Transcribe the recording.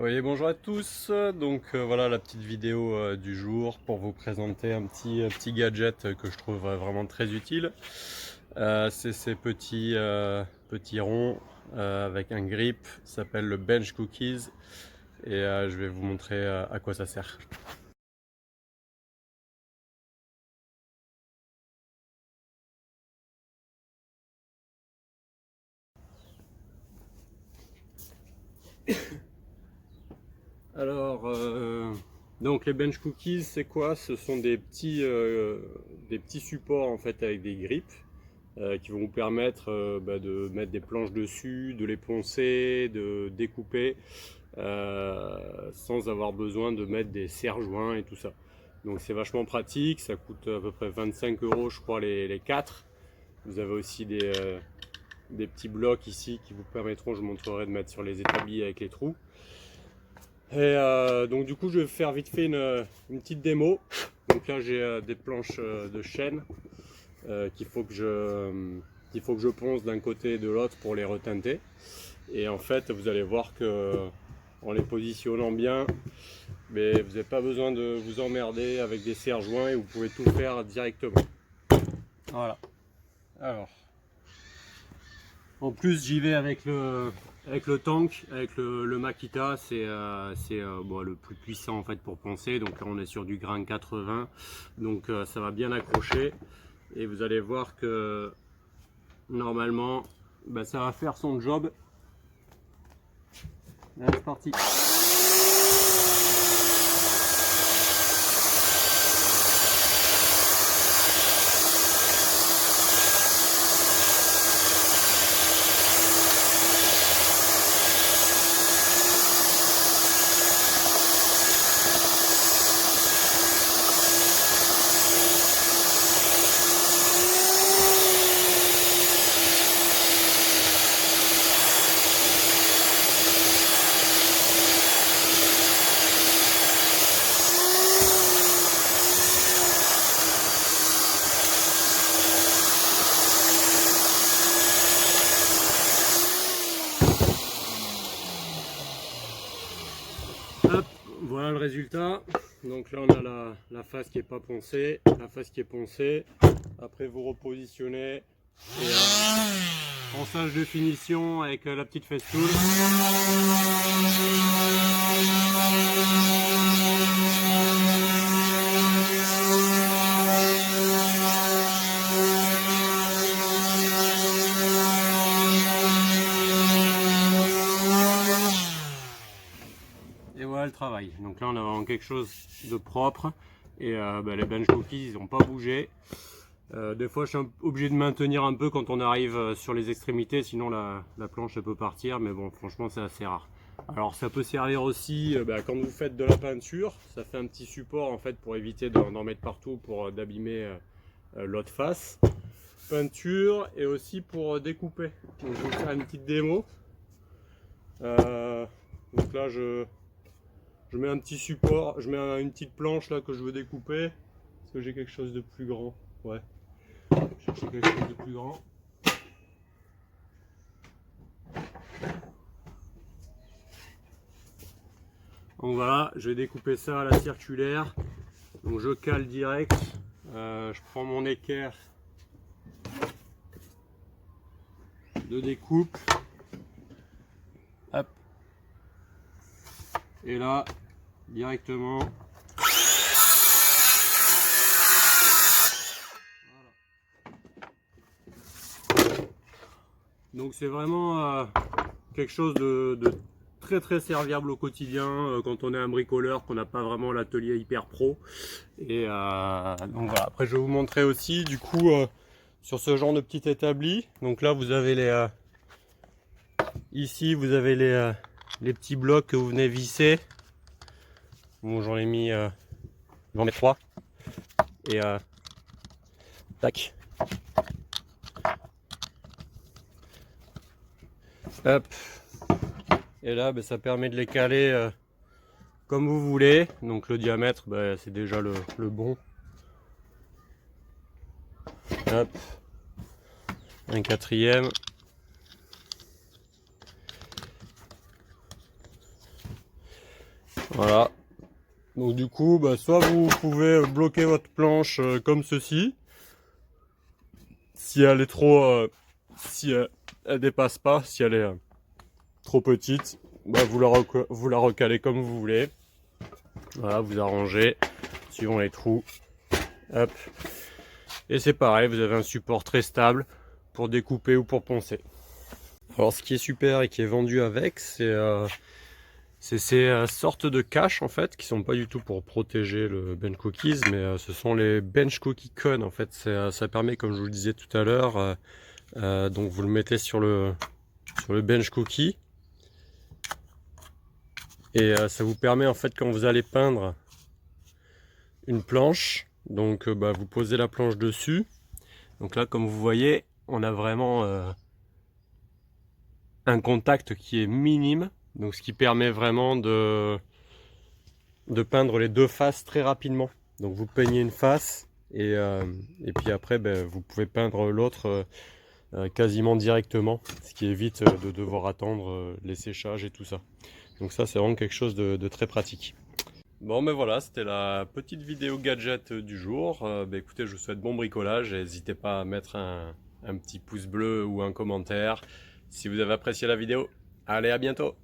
Oui, bonjour à tous. Donc voilà la petite vidéo du jour pour vous présenter un petit gadget que je trouve vraiment très utile. C'est ces petits ronds avec un grip, ça s'appelle le Bench Cookies et je vais vous montrer à quoi ça sert. Alors, donc les bench cookies, c'est quoi? Ce sont des petits supports en fait avec des grips qui vont vous permettre de mettre des planches dessus, de les poncer, de découper sans avoir besoin de mettre des serre-joints et tout ça. Donc c'est vachement pratique, ça coûte à peu près 25 euros je crois les 4. Vous avez aussi des petits blocs ici qui vous permettront, je vous montrerai, de mettre sur les établis avec les trous. Et donc du coup je vais faire vite fait une petite démo. Donc là j'ai des planches de chêne qu'il faut que je ponce d'un côté et de l'autre pour les reteinter. Et en fait vous allez voir que en les positionnant bien, mais vous n'avez pas besoin de vous emmerder avec des serre-joints et vous pouvez tout faire directement. Voilà. Alors, en plus j'y vais avec le tank, avec le Makita, c'est bon, le plus puissant en fait pour poncer. Donc là on est sur du grain 80, donc ça va bien accrocher. Et vous allez voir que normalement ça va faire son job. Allez, c'est parti. Hop, voilà le résultat. Donc là on a la face qui est pas poncée, la face qui est poncée. Après vous repositionnez et ponçage de finition avec la petite festoule. Et voilà le travail. Donc là on a vraiment quelque chose de propre et les bench cookies ils n'ont pas bougé. Des fois je suis obligé de maintenir un peu quand on arrive sur les extrémités, sinon la planche elle peut partir, mais bon franchement c'est assez rare. Alors ça peut servir aussi quand vous faites de la peinture, ça fait un petit support en fait pour éviter d'en mettre partout, pour d'abîmer l'autre face. Peinture et aussi pour découper. Donc je vais vous faire une petite démo. Donc là je mets un petit support, je mets une petite planche là que je veux découper. Est-ce que j'ai quelque chose de plus grand? Ouais. Chercher quelque chose de plus grand. Donc voilà, je vais découper ça à la circulaire. Donc je cale direct. Je prends mon équerre de découpe. Hop. Et là, directement. Donc c'est vraiment quelque chose de très serviable au quotidien quand on est un bricoleur, qu'on n'a pas vraiment l'atelier hyper pro. Et donc voilà, après je vais vous montrer aussi du coup sur ce genre de petit établi. Donc là vous avez ici vous avez les petits blocs que vous venez visser. Bon, j'en ai mis, j'en mets 3 et tac. Hop. Et là ça permet de les caler comme vous voulez. Donc le diamètre c'est déjà le bon. Hop. Un quatrième. Voilà. Donc du coup, soit vous pouvez bloquer votre planche comme ceci. Si elle est trop... si elle dépasse pas, si elle est trop petite, vous la recalez comme vous voulez. Voilà, vous arrangez suivant les trous. Hop. Et c'est pareil, vous avez un support très stable pour découper ou pour poncer. Alors ce qui est super et qui est vendu avec, c'est ces sortes de caches en fait, qui sont pas du tout pour protéger le bench cookies, mais ce sont les bench cookie cones en fait. Ça permet, comme je vous le disais tout à l'heure, donc vous le mettez sur le bench cookie. Et ça vous permet en fait, quand vous allez peindre une planche, donc vous posez la planche dessus. Donc là, comme vous voyez, on a vraiment un contact qui est minime, donc ce qui permet vraiment de peindre les deux faces très rapidement. Donc vous peignez une face et puis après vous pouvez peindre l'autre quasiment directement, ce qui évite de devoir attendre les séchages et tout ça. Donc ça, c'est vraiment quelque chose de très pratique. Bon, mais voilà, c'était la petite vidéo gadget du jour. Écoutez, je vous souhaite bon bricolage et n'hésitez pas à mettre un petit pouce bleu ou un commentaire si vous avez apprécié la vidéo. Allez, à bientôt!